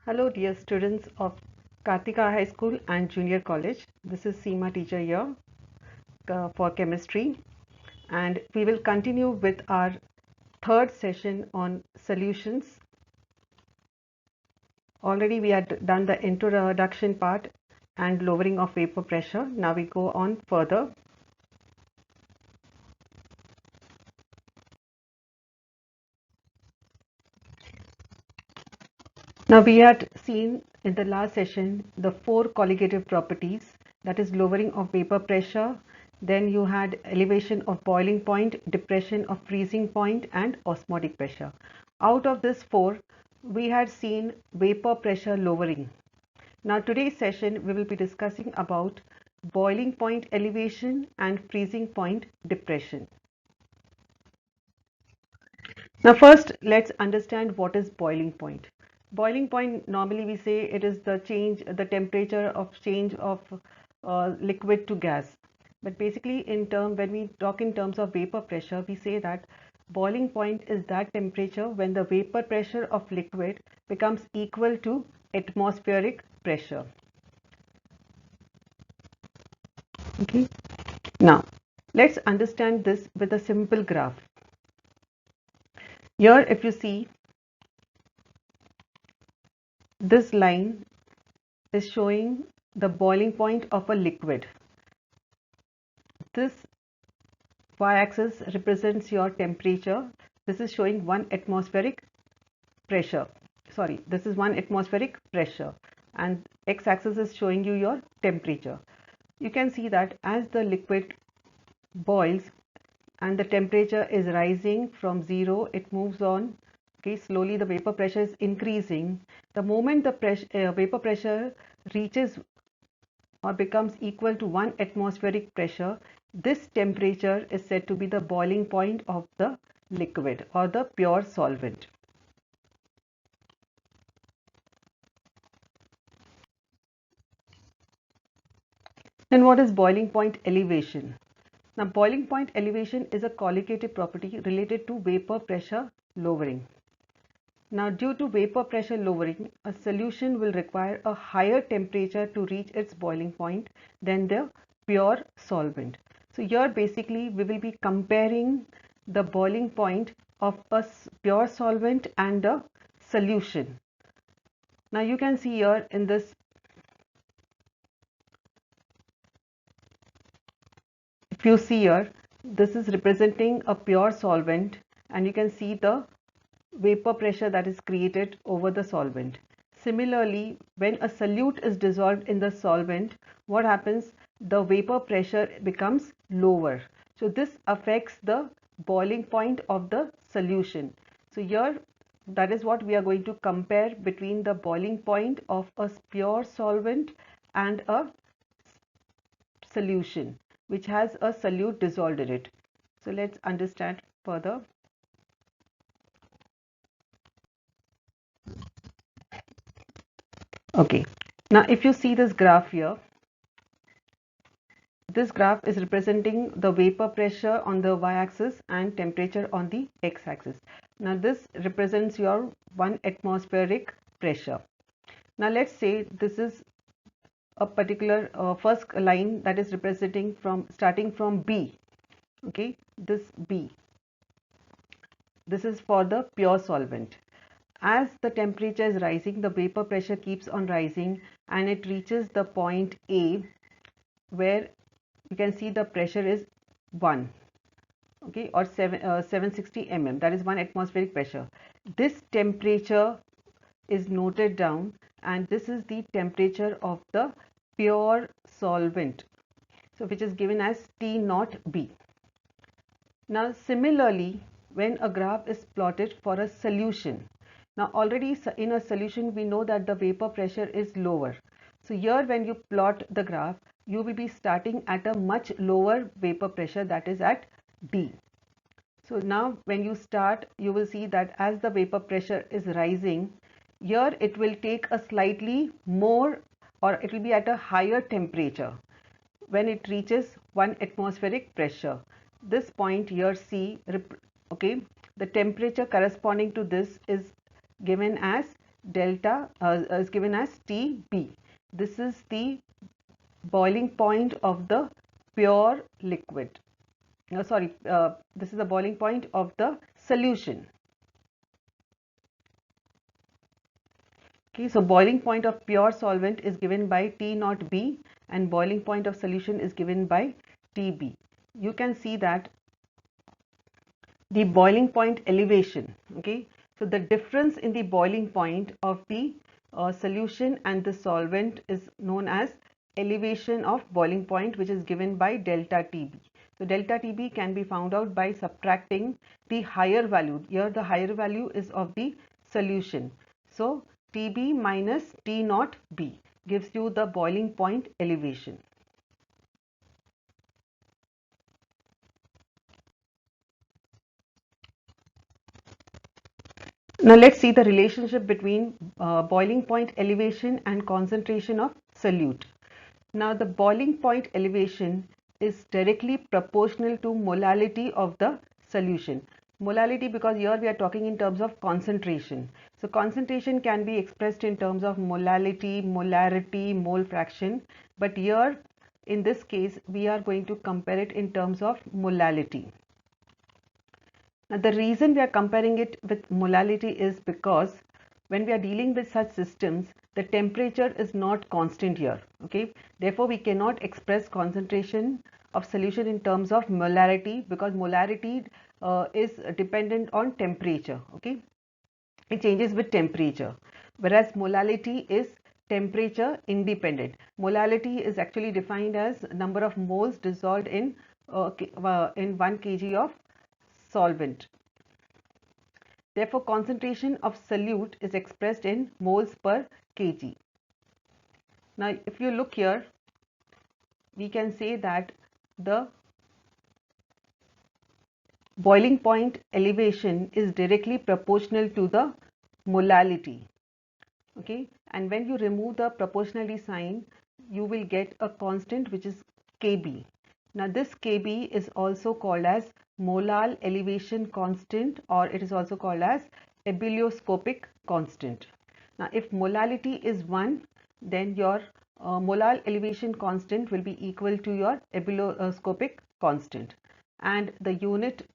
Hello dear students of Kartika High School and Junior College. This is Seema teacher here for chemistry, and we will continue with our third session on solutions. Already we had done the introduction part and lowering of vapor pressure. Now we go on further. Now we had seen in the last session the four colligative properties, that is lowering of vapor pressure, then you had elevation of boiling point, depression of freezing point and osmotic pressure. Out of this four, we had seen vapor pressure lowering. Now today's session we will be discussing about boiling point elevation and freezing point depression. Now first let's understand what is boiling point. Boiling point, normally we say it is the temperature of change of liquid to gas. But basically when we talk in terms of vapor pressure, we say that boiling point is that temperature when the vapor pressure of liquid becomes equal to atmospheric pressure. Okay. Now let's understand this with a simple graph. Here if you see, this line is showing the boiling point of a liquid. This y-axis represents your temperature. This is showing 1 atmospheric pressure. Sorry, this is 1 atmospheric pressure, and x-axis is showing you your temperature. You can see that as the liquid boils and the temperature is rising from 0, it moves on. Okay, slowly the vapor pressure is increasing. The moment the vapor pressure reaches or becomes equal to 1 atmospheric pressure, this temperature is said to be the boiling point of the liquid or the pure solvent. Then what is boiling point elevation? Now boiling point elevation is a colligative property related to vapor pressure lowering. Now due to vapor pressure lowering, a solution will require a higher temperature to reach its boiling point than the pure solvent. So here basically we will be comparing the boiling point of a pure solvent and a solution. Now you can see here in this, if you see here, this is representing a pure solvent, and you can see the vapor pressure that is created over the solvent. Similarly, when a solute is dissolved in the solvent, what happens? The vapor pressure becomes lower. So this affects the boiling point of the solution. So here, that is what we are going to compare between the boiling point of a pure solvent and a solution which has a solute dissolved in it. So let's understand further. Okay, now if you see this graph here, this graph is representing the vapor pressure on the y-axis and temperature on the x-axis. Now this represents your 1 atmospheric pressure. Now let's say this is a particular first line that is representing from starting from B. Okay, this B. This is for the pure solvent. As the temperature is rising, the vapor pressure keeps on rising and it reaches the point A, where you can see the pressure is 1, okay, or 760 mm, that is 1 atmospheric pressure. This temperature is noted down, and this is the temperature of the pure solvent, so which is given as T naught B. Now similarly, when a graph is plotted for a solution, now already in a solution we know that the vapor pressure is lower. So here when you plot the graph, you will be starting at a much lower vapor pressure, that is at D. So now when you start, you will see that as the vapor pressure is rising, here it will take a slightly more, or it will be at a higher temperature when it reaches 1 atmospheric pressure. This point here C, okay, the temperature corresponding to this is given as delta is given as TB. This is the boiling point of the pure liquid. No, sorry, this is the boiling point of the solution. Okay, so boiling point of pure solvent is given by T naught B and boiling point of solution is given by TB. You can see that the boiling point elevation, okay, so the difference in the boiling point of the solution and the solvent is known as elevation of boiling point, which is given by delta TB. So delta TB can be found out by subtracting the higher value. Here the higher value is of the solution. So TB minus T naught B gives you the boiling point elevation. Now let's see the relationship between boiling point elevation and concentration of solute. Now the boiling point elevation is directly proportional to molality of the solution. Molality, because here we are talking in terms of concentration. So concentration can be expressed in terms of molality, molarity, mole fraction, but here in this case we are going to compare it in terms of molality. Now the reason we are comparing it with molality is because when we are dealing with such systems, the temperature is not constant here. Okay, therefore we cannot express concentration of solution in terms of molarity, because molarity is dependent on temperature. Okay, it changes with temperature, whereas molality is temperature independent. Molality is actually defined as number of moles dissolved in 1 kg of solvent. Therefore, concentration of solute is expressed in moles per kg. Now, if you look here, we can say that the boiling point elevation is directly proportional to the molality. Okay, and when you remove the proportionality sign, you will get a constant which is Kb. Now this Kb is also called as molar elevation constant, or it is also called as ebullioscopic constant. Now if molality is 1, then your molar elevation constant will be equal to your ebullioscopic constant, and the unit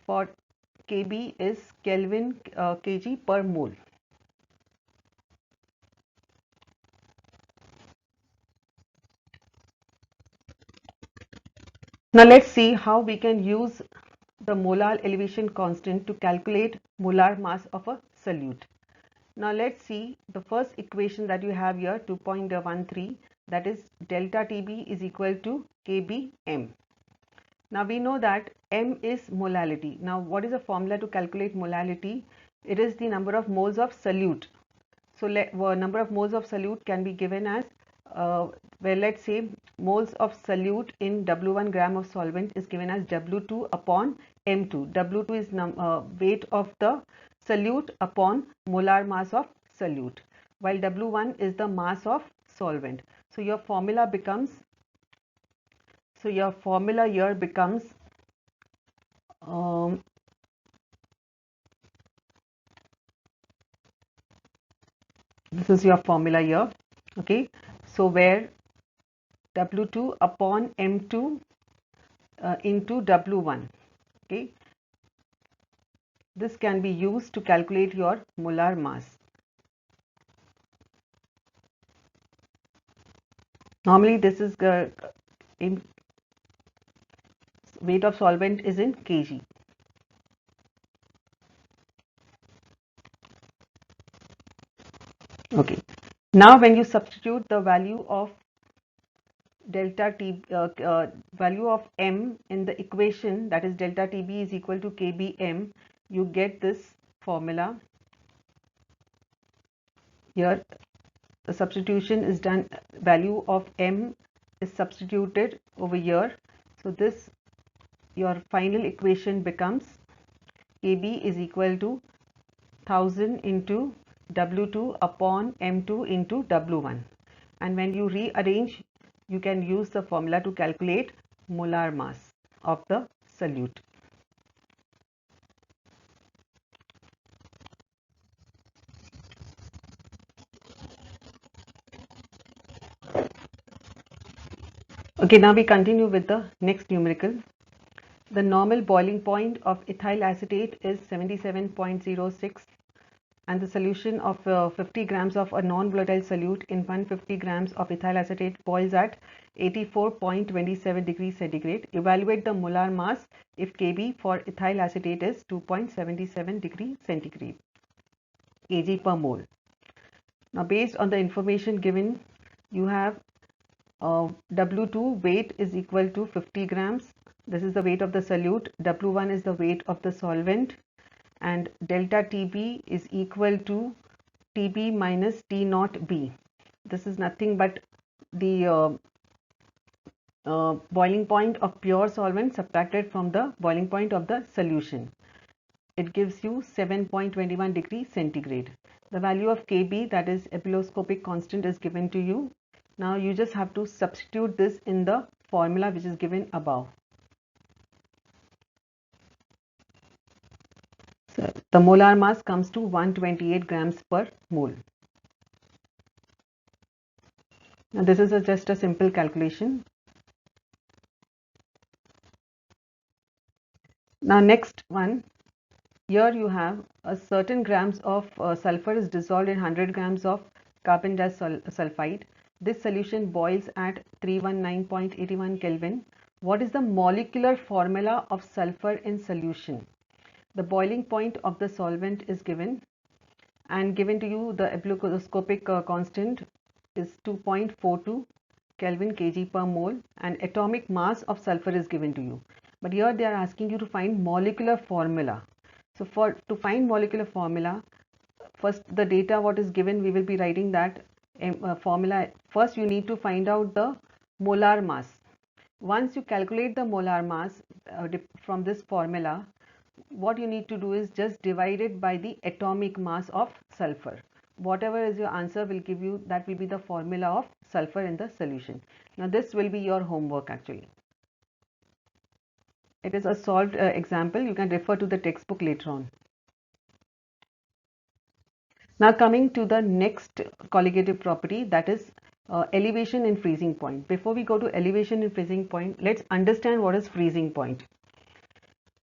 for Kb is Kelvin kg per mole. Now let's see how we can use the molar elevation constant to calculate molar mass of a solute. Now let's see the first equation that you have here, 2.13, that is delta TB is equal to KBm. Now we know that m is molality. Now what is the formula to calculate molality? It is the number of moles of solute. So number of moles of solute can be given as where let's say moles of solute in W1 gram of solvent is given as W2 upon M2. W2 is weight of the solute upon molar mass of solute, while W1 is the mass of solvent. So your formula here becomes this is your formula here. Okay, so where W2 upon M2 into W1. Okay, this can be used to calculate your molar mass. Normally this is in weight of solvent is in kg. Okay, now when you substitute the value of delta T value of m in the equation, that is delta TB is equal to KBm, you get this formula. Here the substitution is done, value of m is substituted over here. So this your final equation becomes Kb is equal to 1000 into W2 upon M2 into W1, and when you rearrange, you can use the formula to calculate molar mass of the solute. Okay, now we continue with the next numerical. The normal boiling point of ethyl acetate is 77.06, and the solution of 50 grams of a non-volatile solute in 150 grams of ethyl acetate boils at 84.27 degrees centigrade. Evaluate the molar mass if Kb for ethyl acetate is 2.77 degrees centigrade kg per mole. Now, based on the information given, you have W2 weight is equal to 50 grams. This is the weight of the solute. W1 is the weight of the solvent, and delta TB is equal to TB minus T naught B. This is nothing but the boiling point of pure solvent subtracted from the boiling point of the solution. It gives you 7.21 degrees centigrade. The value of Kb, that is ebullioscopic constant, is given to you. Now you just have to substitute this in the formula which is given above. So the molar mass comes to 128 grams per mole. Now this is just a simple calculation. Now next one, here you have a certain grams of sulfur is dissolved in 100 grams of carbon disulfide. This solution boils at 319.81 Kelvin. What is the molecular formula of sulfur in solution? The boiling point of the solvent is given, and given to you the ebullioscopic constant is 2.42 Kelvin kg per mole, and atomic mass of sulfur is given to you. But here they are asking you to find molecular formula. So to find molecular formula, first the data what is given, we will be writing that formula. First you need to find out the molar mass. Once you calculate the molar mass from this formula, what you need to do is just divide it by the atomic mass of sulfur. Whatever is your answer will give you, that will be the formula of sulfur in the solution. Now this will be your homework actually. It is a solved example. You can refer to the textbook later on. Now coming to the next colligative property, that is elevation and freezing point. Before we go to elevation and freezing point, let's understand what is freezing point.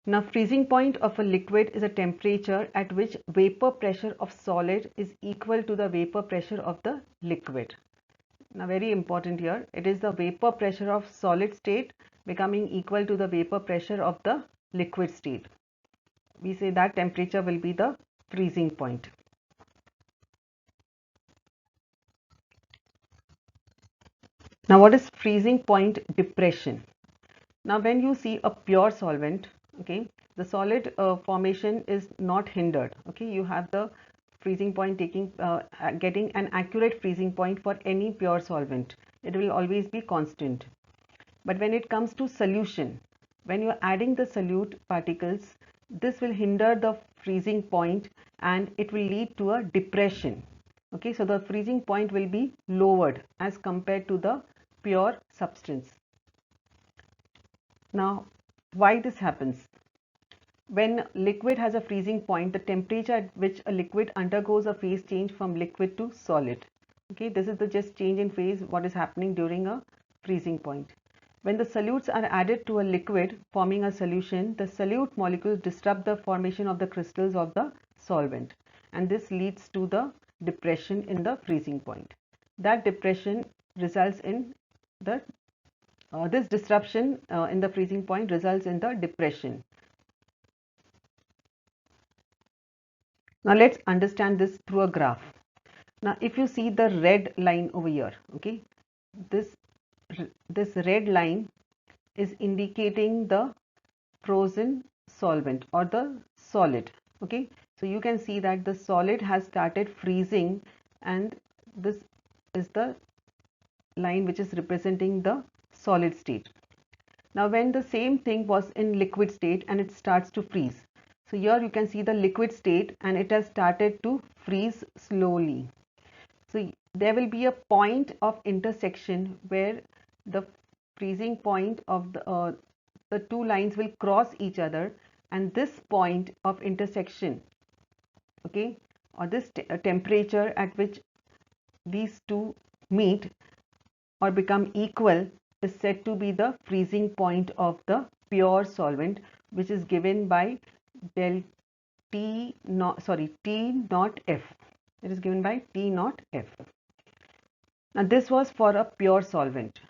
Now freezing point of a liquid is a temperature at which vapor pressure of solid is equal to the vapor pressure of the liquid. Now very important here, it is the vapor pressure of solid state becoming equal to the vapor pressure of the liquid state. We say that temperature will be the freezing point. Now what is freezing point depression? Now when you see a pure solvent, okay, the solid formation is not hindered. Okay, you have the freezing point getting an accurate freezing point for any pure solvent. It will always be constant. But when it comes to solution, when you are adding the solute particles, this will hinder the freezing point and it will lead to a depression. Okay, so the freezing point will be lowered as compared to the pure substance. Now, why this happens? When liquid has a freezing point, the temperature at which a liquid undergoes a phase change from liquid to solid. Okay, this is the just change in phase what is happening during a freezing point. When the solutes are added to a liquid forming a solution, the solute molecules disrupt the formation of the crystals of the solvent, and this leads to the depression in the freezing point. That depression results in the this disruption in the freezing point results in the depression. Now let's understand this through a graph. Now if you see the red line over here, okay, this red line is indicating the frozen solvent or the solid. Okay, so you can see that the solid has started freezing, and this is the line which is representing the solid state. Now when the same thing was in liquid state and it starts to freeze, so here you can see the liquid state and it has started to freeze slowly. So there will be a point of intersection where the freezing point of the two lines will cross each other, and this point of intersection, okay, or this temperature at which these two meet or become equal is said to be the freezing point of the pure solvent, which is given by del T naught, sorry, T naught F. It is given by T naught F. Now this was for a pure solvent.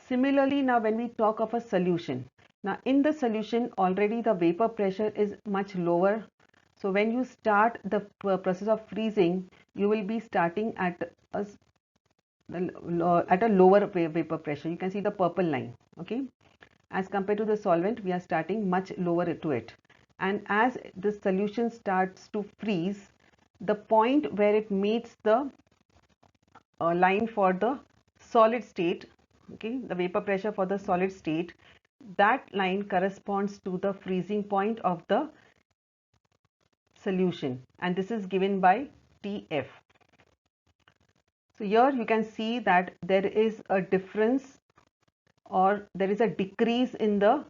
Similarly, now when we talk of a solution, now in the solution already the vapor pressure is much lower. So when you start the process of freezing, you will be starting at a lower vapor pressure. You can see the purple line, okay? As compared to the solvent, we are starting much lower to it. And as the solution starts to freeze, the point where it meets the line for the solid state, okay, the vapor pressure for the solid state, that line corresponds to the freezing point of the solution, and this is given by TF. So here you can see that there is a difference, or there is a decrease in the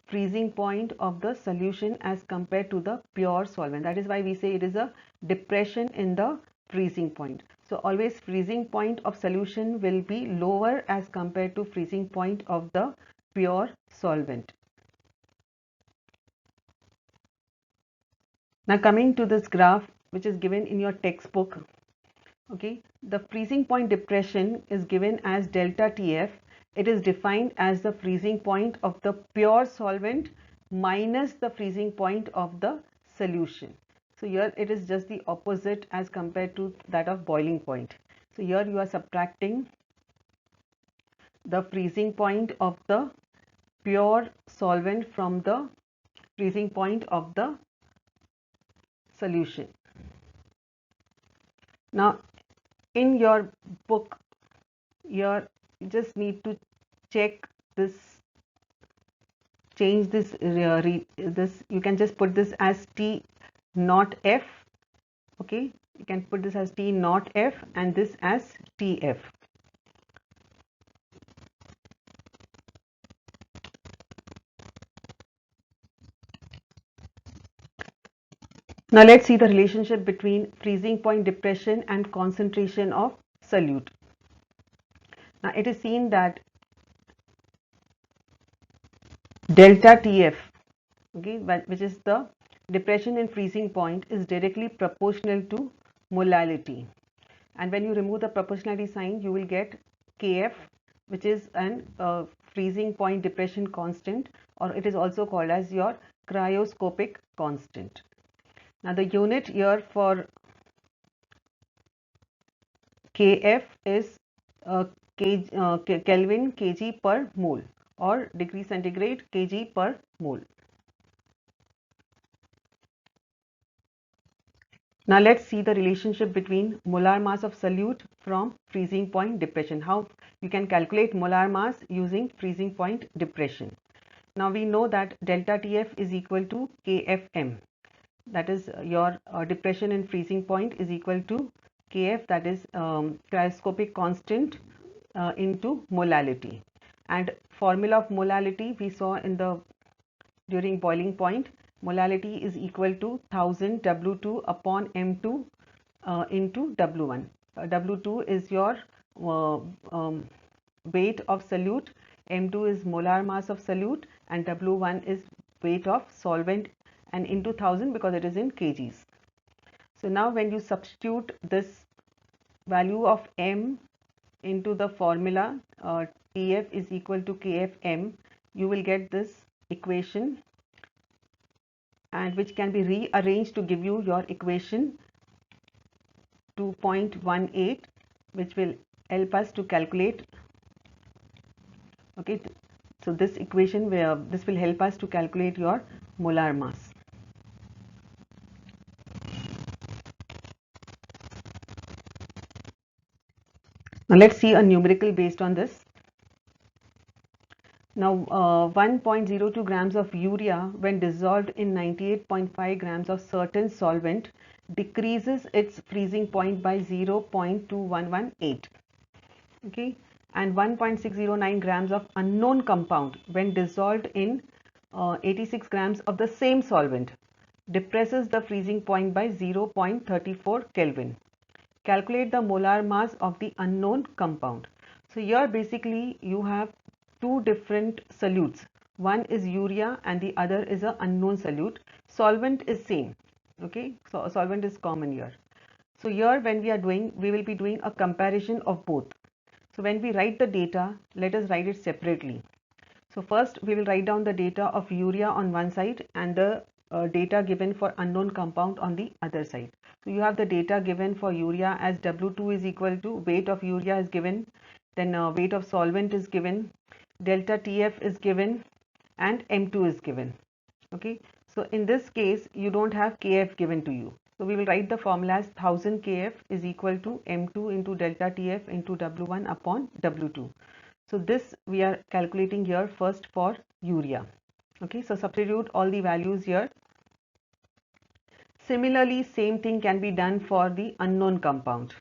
freezing point of the solution as compared to the pure solvent. That is why we say it is a depression in the freezing point. So always freezing point of solution will be lower as compared to freezing point of the pure solvent. Now coming to this graph which is given in your textbook, okay, the freezing point depression is given as delta TF. It is defined as the freezing point of the pure solvent minus the freezing point of the solution. So here it is just the opposite as compared to that of boiling point. So here you are subtracting the freezing point of the pure solvent from the freezing point of the solution. Now in your book, here you just need to check this, change this, this you can just put this as T naught F, okay, you can put this as T naught F and this as TF. Now let's see the relationship between freezing point depression and concentration of solute. Now it is seen that delta TF, okay, which is the depression in freezing point, is directly proportional to molality, and when you remove the proportionality sign you will get Kf, which is an freezing point depression constant, or it is also called as your cryoscopic constant. Now the unit here for Kf is Kelvin kg per mole, or degree centigrade kg per mole. Now let's see the relationship between molar mass of solute from freezing point depression. How you can calculate molar mass using freezing point depression. Now we know that delta TF is equal to KFM. That is your depression in freezing point is equal to Kf, that is cryoscopic constant into molality. And formula of molality we saw in the during boiling point. Molality is equal to 1000 W2 upon M2 into W1. W2 is your weight of solute, M2 is molar mass of solute, and W1 is weight of solvent, and into 1000 because it is in kgs. So now when you substitute this value of M into the formula TF is equal to KFM, you will get this equation, and which can be rearranged to give you your equation 2.18, which will help us to calculate, okay, so this equation this will help us to calculate your molar mass. Now let's see a numerical based on this. Now 1.02 grams of urea when dissolved in 98.5 grams of certain solvent decreases its freezing point by 0.2118, okay, and 1.609 grams of unknown compound when dissolved in 86 grams of the same solvent depresses the freezing point by 0.34 Kelvin. Calculate the molar mass of the unknown compound. So here basically you have two different solutes. One is urea and the other is a unknown solute. Solvent is same. Okay, so solvent is common here. So here when we will be doing a comparison of both. So when we write the data, let us write it separately. So first we will write down the data of urea on one side and the data given for unknown compound on the other side. So you have the data given for urea as W2 is equal to weight of urea is given, then weight of solvent is given, delta TF is given, and M2 is given. Okay, so in this case you don't have KF given to you. So we will write the formula as 1000 KF is equal to M2 into delta TF into W1 upon W2. So this we are calculating here first for urea. Okay, so substitute all the values here. Similarly, same thing can be done for the unknown compound.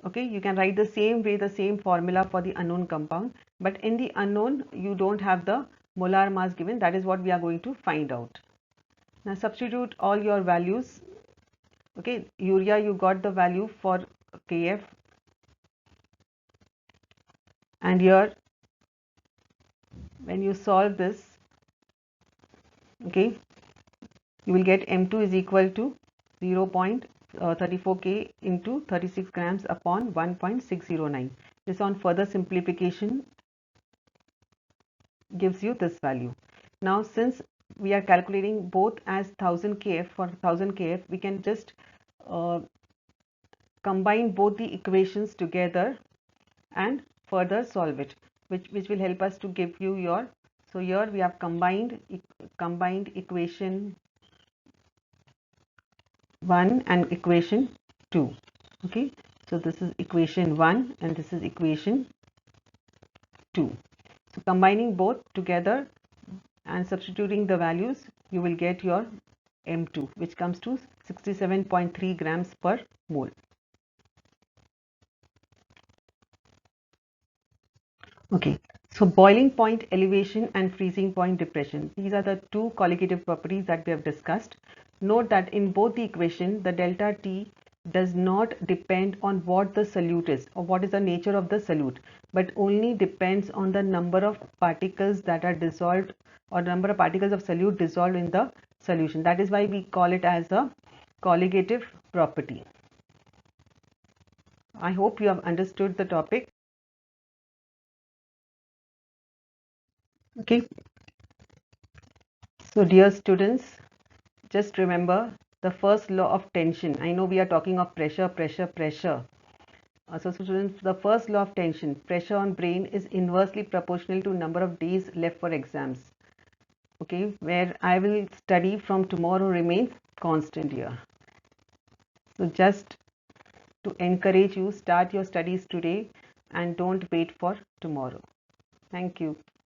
Okay, you can write the same way, the same formula for the unknown compound, but in the unknown you don't have the molar mass given. That is what we are going to find out. Now substitute all your values. Okay, urea you got the value for KF, and here when you solve this, okay, you will get M2 is equal to 0.34 K into 36 grams upon 1.609. This on further simplification gives you this value. Now since we are calculating both as 1000 kf, for 1000 kf we can just combine both the equations together and further solve it, which will help us to give you your. So here we have combined equation 1 and equation 2. Okay, so this is equation 1 and this is equation 2. So combining both together and substituting the values, you will get your M2, which comes to 67.3 grams per mole. Okay, so boiling point elevation and freezing point depression. These are the two colligative properties that we have discussed. Note that in both the equation, the delta T does not depend on what the solute is or what is the nature of the solute, but only depends on the number of particles that are dissolved or number of particles of solute dissolved in the solution. That is why we call it as a colligative property. I hope you have understood the topic. Okay. So dear students, just remember the first law of tension. I know we are talking of pressure. So students, the first law of tension, pressure on brain is inversely proportional to number of days left for exams. Okay, where I will study from tomorrow remains constant here. So just to encourage you, start your studies today and don't wait for tomorrow. Thank you.